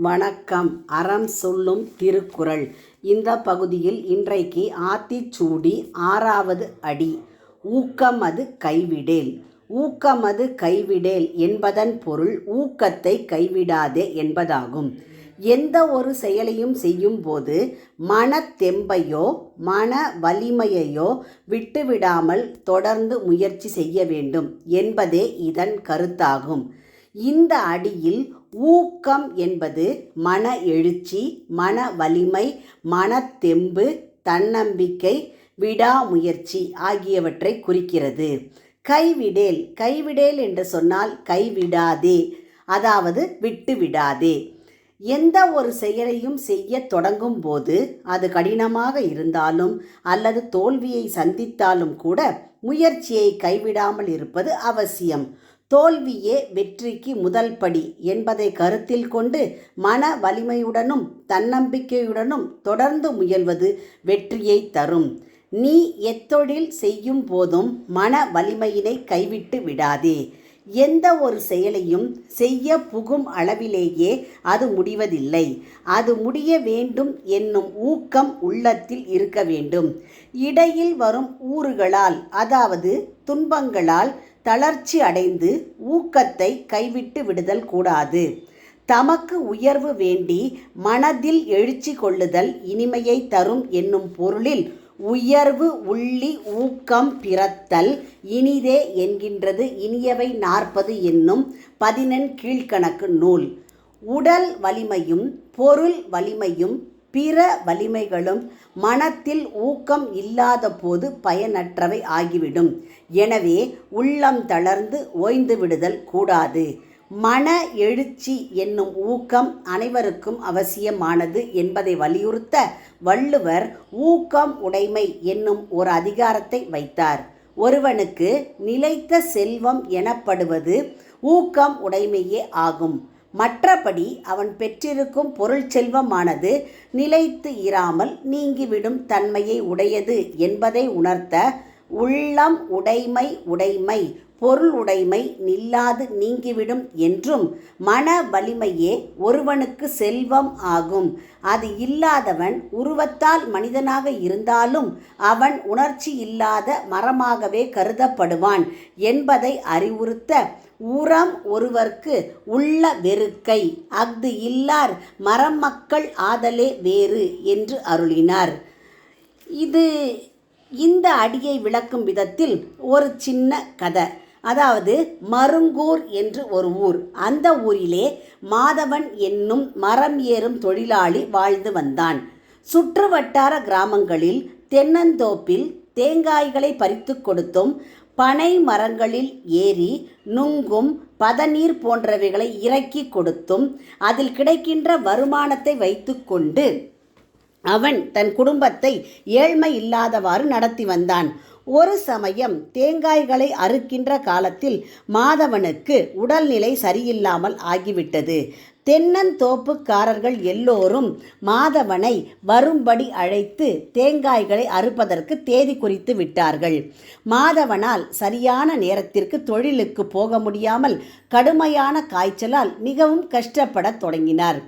வணக்கம். அறம் சொல்லும் திருக்குறள். இந்த பகுதியில் இன்றைக்கு ஆத்திச்சூடி 6வது அடி. ஊக்கமது கைவிடேல். ஊக்கமது கைவிடேல் என்பதன் பொருள் ஊக்கத்தை கைவிடாதே என்பதாகும். எந்த ஒரு செயலையும் செய்யும் போது மனத்தெம்பையோ மன வலிமையையோ விட்டுவிடாமல் தொடர்ந்து முயற்சி செய்ய வேண்டும் என்பதே இதன் கருத்தாகும். இந்த அடியில் ஊக்கம் என்பது மன எழுச்சி, மன வலிமை, மனத்தெம்பு, தன்னம்பிக்கை, விடாமுயற்சி ஆகியவற்றை குறிக்கிறது. கைவிடேல். கைவிடேல் என்று சொன்னால் கைவிடாதே, அதாவது விட்டுவிடாதே. எந்த ஒரு செயலையும் செய்ய தொடங்கும் போது அது கடினமாக இருந்தாலும் அல்லது தோல்வியை சந்தித்தாலும் கூட முயற்சியை கைவிடாமல் இருப்பது அவசியம். தோல்வியே வெற்றிக்கு முதல் படி என்பதை கருத்தில் கொண்டு மன வலிமையுடனும் தன்னம்பிக்கையுடனும் தொடர்ந்து முயல்வது வெற்றியை தரும். நீ எத்தொழில் செய்யும் போதும் மன வலிமையினை கைவிட்டு விடாதே. எந்த ஒரு செயலையும் செய்ய புகும் அளவிலேயே அது முடிவதில்லை. அது முடிய வேண்டும் என்னும் ஊக்கம் உள்ளத்தில் இருக்க வேண்டும். இடையில் வரும் ஊறுகளால், அதாவது துன்பங்களால் தளர்ச்சி அடைந்து ஊக்கத்தை கைவிட்டு விடுதல் கூடாது. தமக்கு உயர்வு வேண்டி மனதில் எழுச்சி கொள்ளுதல் இனிமையை தரும் என்னும் பொருளில் உயர்வு உள்ளி ஊக்கம் பிறத்தல் இனிதே என்கின்றது இனியவை 40 என்னும் 14 கீழ்க்கணக்கு நூல். உடல் வலிமையும் பொருள் வலிமையும் பிற வலிமைகளும் மனத்தில் ஊக்கம் இல்லாத போது பயனற்றவை ஆகிவிடும். எனவே உள்ளம் தளர்ந்து ஓய்ந்து விடுதல் கூடாது. மன எழுச்சி என்னும் ஊக்கம் அனைவருக்கும் அவசியமானது என்பதை வலியுறுத்த வள்ளுவர் ஊக்கம் உடைமை என்னும் ஒரு அதிகாரத்தை வைத்தார். ஒருவனுக்கு நிலைத்த செல்வம் எனப்படுவது ஊக்கம் உடைமையே ஆகும். மற்றபடி அவன் பெற்றிருக்கும் பொருள் செல்வமானது நிலைத்து இராமல் நீங்கிவிடும் தன்மையை உடையது என்பதை உணர்த்த உள்ளம் உடைமை உடைமை, பொருள் உடைமை நில்லாது நீங்கிவிடும் என்றும், மன வலிமையே ஒருவனுக்கு செல்வம் ஆகும். அது இல்லாதவன் உருவத்தால் மனிதனாக இருந்தாலும் அவன் உணர்ச்சி இல்லாத மரமாகவே கருதப்படுவான் என்பதை அறிவுறுத்த, உரம் ஒருவர்க்கு உள்ள வெறுக்கை அஃது இல்லார் மரமக்கள் ஆதலே வேறு என்று அருளினார். இந்த அடியை விளக்கும் விதத்தில் ஒரு சின்ன கதை. அதாவது மருங்கூர் என்று ஒரு ஊர். அந்த ஊரிலே மாதவன் என்னும் மரம் ஏறும் தொழிலாளி வாழ்ந்து வந்தான். சுற்றுவட்டார கிராமங்களில் தென்னந்தோப்பில் தேங்காய்களை பறித்து கொடுத்தும், பனை மரங்களில் ஏறி நுங்கும் பதநீர் போன்றவைகளை இறக்கி கொடுத்தும் அதில் கிடைக்கின்ற வருமானத்தை வைத்து கொண்டு அவன் தன் குடும்பத்தை ஏழ்மை இல்லாதவாறு நடத்தி வந்தான். ஒரு சமயம் தேங்காய்களை அறுக்கின்ற காலத்தில் மாதவனுக்கு உடல்நிலை சரியில்லாமல் ஆகிவிட்டது. தென்னந்தோப்புக்காரர்கள் எல்லோரும் மாதவனை வரும்படி அழைத்து தேங்காய்களை அறுப்பதற்கு தேதி குறித்து விட்டார்கள். மாதவனால் சரியான நேரத்திற்கு தொழிலுக்கு போக முடியாமல் கடுமையான காய்ச்சலால் மிகவும் கஷ்டப்படத் தொடங்கினார்.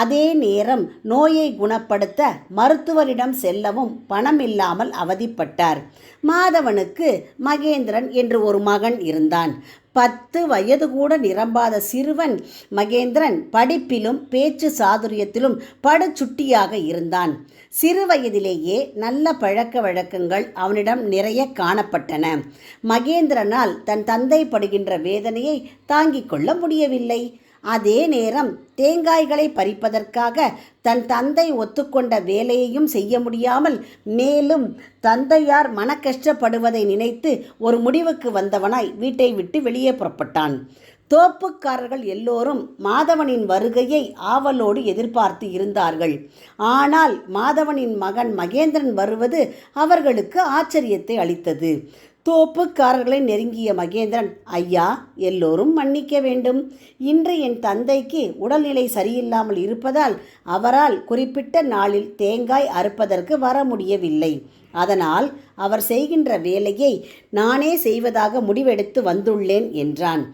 அதே நேரம் நோயை குணப்படுத்த மருத்துவரிடம் செல்லவும் பணம் இல்லாமல் அவதிப்பட்டார். மாதவனுக்கு மகேந்திரன் என்று ஒரு மகன் இருந்தான். 10 வயது கூட நிரம்பாத சிறுவன் மகேந்திரன் படிப்பிலும் பேச்சு சாதுரியத்திலும் படுசுட்டியாக இருந்தான். சிறு வயதிலேயே நல்ல பழக்க வழக்கங்கள் அவனிடம் நிறைய காணப்பட்டன. மகேந்திரனால் தன் தந்தை படுகின்ற வேதனையை தாங்கிக் கொள்ள முடியவில்லை. அதே நேரம் தேங்காய்களை பறிப்பதற்காக தன் தந்தை ஒத்துக்கொண்ட வேலையையும் செய்ய முடியாமல் மேலும் தந்தையார் மன கஷ்டப்படுவதை நினைத்து ஒரு முடிவுக்கு வந்தவனாய் வீட்டை விட்டு வெளியே புறப்பட்டான். தோப்புக்காரர்கள் எல்லோரும் மாதவனின் வருகையை ஆவலோடு எதிர்பார்த்து இருந்தார்கள். ஆனால் மாதவனின் மகன் மகேந்திரன் வருவது அவர்களுக்கு ஆச்சரியத்தை அளித்தது. தோப்புக்காரர்களை நெருங்கிய மகேந்திரன், ஐயா, எல்லோரும் மன்னிக்க வேண்டும். இன்று என் தந்தைக்கு உடல்நிலை சரியில்லாமல் இருப்பதால் அவரால் குறிப்பிட்ட நாளில் தேங்காய் அறுப்பதற்கு வர முடியவில்லை. அதனால் அவர் செய்கின்ற வேலையை நானே செய்வதாக முடிவெடுத்து வந்துள்ளேன் என்றான்.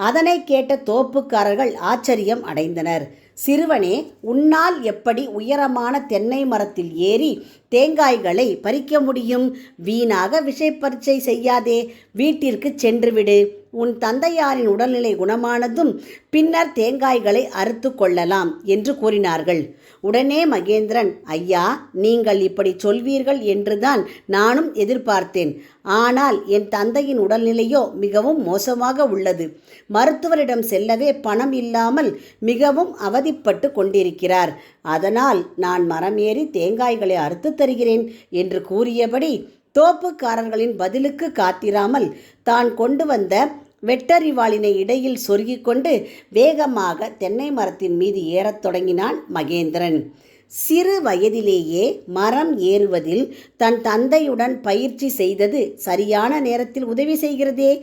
அதனை கேட்ட தோப்புக்காரர்கள் ஆச்சரியம் அடைந்தனர். சிறுவனே, உன்னால் எப்படி உயரமான தென்னை மரத்தில் ஏறி தேங்காய்களை பறிக்க முடியும்? வீணாக விஷை பரீட்சை செய்யாதே, வீட்டிற்கு சென்றுவிடு. உன் தந்தையாரின் உடல்நிலை குணமானதும் பின்னர் தேங்காய்களை அறுத்து கொள்ளலாம் என்று கூறினார்கள். உடனே மகேந்திரன், ஐயா, நீங்கள் இப்படி சொல்வீர்கள் என்றுதான் நானும் எதிர்பார்த்தேன். ஆனால் என் தந்தையின் உடல்நிலையோ மிகவும் மோசமாக உள்ளது. மருத்துவரிடம் செல்லவே பணம் இல்லாமல் மிகவும் அவதிப்பட்டு கொண்டிருக்கிறார். அதனால் நான் மரம் ஏறி தேங்காய்களை அறுத்து தருகிறேன் என்று கூறியபடி தோப்புக்காரர்களின் பதிலுக்கு காத்திராமல் தான் கொண்டு வந்த வெட்டறிவாளினை இடையில் சொருகிக் கொண்டு வேகமாக தென்னை மரத்தின் மீது ஏறத் தொடங்கினான் மகேந்திரன். சிறு வயதிலேயே மரம் ஏறுவதில் தன் தந்தையுடன் பயிற்சி செய்தது சரியான நேரத்தில் உதவி செய்கிறதே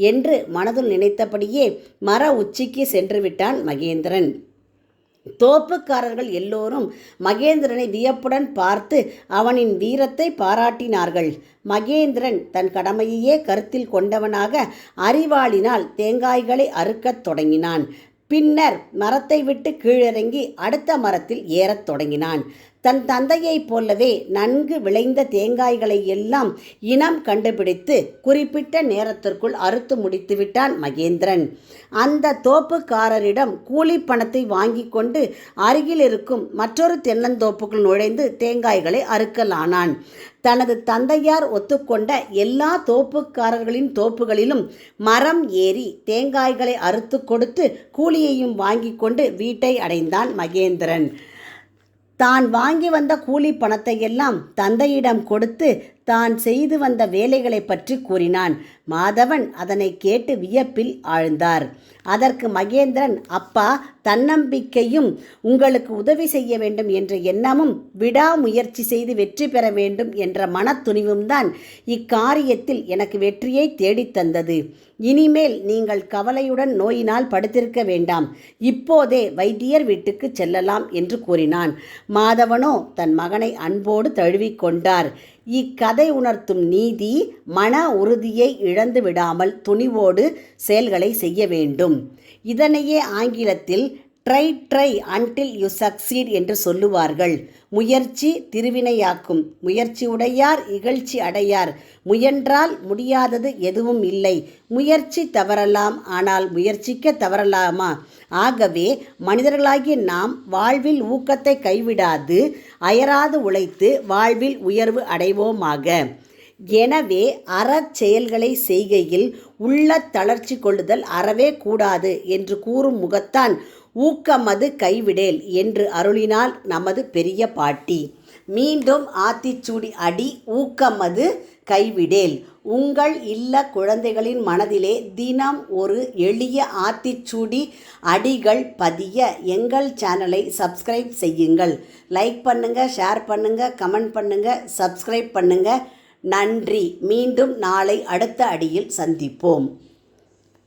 என்று மனதுள் நினைத்தபடியே மர உச்சிக்கு சென்று விட்டான் மகேந்திரன். தோப்புக்காரர்கள் எல்லோரும் மகேந்திரனை வியப்புடன் பார்த்து அவனின் வீரத்தை பாராட்டினார்கள். மகேந்திரன் தன் கடமையையே கருத்தில் கொண்டவனாக அரிவாளினால் தேங்காய்களை அறுக்கத் தொடங்கினான். பின்னர் மரத்தை விட்டு கீழிறங்கி அடுத்த மரத்தில் ஏறத் தொடங்கினான். தன் தந்தையைப் போலவே நன்கு விளைந்த தேங்காய்களை எல்லாம் இனம் கண்டுபிடித்து குறிப்பிட்ட நேரத்திற்குள் அறுத்து முடித்துவிட்டான் மகேந்திரன். அந்த தோப்புக்காரரிடம் கூலி பணத்தை வாங்கி கொண்டு அருகில் இருக்கும் மற்றொரு தென்னந்தோப்புக்குள் நுழைந்து தேங்காய்களை அறுக்கலானான். தனது தந்தையார் ஒத்துக்கொண்ட எல்லா தோப்புக்காரர்களின் தோப்புகளிலும் மரம் ஏறி தேங்காய்களை அறுத்து கொடுத்து கூலியையும் வாங்கி கொண்டு வீட்டை அடைந்தான் மகேந்திரன். தான் வாங்கி வந்த கூலி பணத்தை எல்லாம் தந்தையிடம் கொடுத்து தான் செய்து வந்த வேலைகளை பற்றி கூறினான். மாதவன் அதனை கேட்டு வியப்பில் ஆழ்ந்தார். அதற்கு மகேந்திரன், அப்பா, தன்னம்பிக்கையும் உங்களுக்கு உதவி செய்ய வேண்டும் என்ற எண்ணமும் விடாமுயற்சி செய்து வெற்றி பெற வேண்டும் என்ற மனத்துணிவும் தான் இக்காரியத்தில் எனக்கு வெற்றியை தேடித்தந்தது. இனிமேல் நீங்கள் கவலையுடன் நோயினால் படுத்திருக்க வேண்டாம். இப்போதே வைத்தியர் வீட்டுக்கு செல்லலாம் என்று கூறினான். மாதவனோ தன் மகனை அன்போடு தழுவிக்கொண்டார். இக்கதை உணர்த்தும் நீதி, மன உறுதியை இழந்து விடாமல் துணிவோடு செயல்களை செய்ய வேண்டும். இதனையே ஆங்கிலத்தில் ட்ரை அன்டில் யூ சக்சீட் என்று சொல்லுவார்கள். முயற்சி திருவினையாக்கும். முயற்சி உடையார் இகழ்ச்சி அடையார். முயன்றால் முடியாதது எதுவும் இல்லை. முயற்சி தவறலாம், ஆனால் முயற்சிக்க தவறலாமா? ஆகவே மனிதர்களாகிய நாம் வாழ்வில் ஊக்கத்தை கைவிடாது அயராது உழைத்து வாழ்வில் உயர்வு அடைவோமாக. எனவே அறச்செயல்களை செய்கையில் உள்ள தளர்ச்சி கொள்ளுதல் அறவே கூடாது என்று கூறும் முகத்தான் ஊக்கமது கைவிடேல் என்று அருளினாள் நமது பெரிய பாட்டி. மீண்டும் ஆத்திச்சூடி அடி ஊக்கமது கைவிடேல். உங்கள் இல்ல குழந்தைகளின் மனதிலே தினம் ஒரு எளிய ஆத்திச்சூடி அடிகள் பதிய எங்கள் சேனலை சப்ஸ்கிரைப் செய்யுங்கள். லைக் பண்ணுங்கள், ஷேர் பண்ணுங்கள், கமெண்ட் பண்ணுங்கள், சப்ஸ்கிரைப் பண்ணுங்கள். நன்றி. மீண்டும் நாளை அடுத்த அடியில் சந்திப்போம்.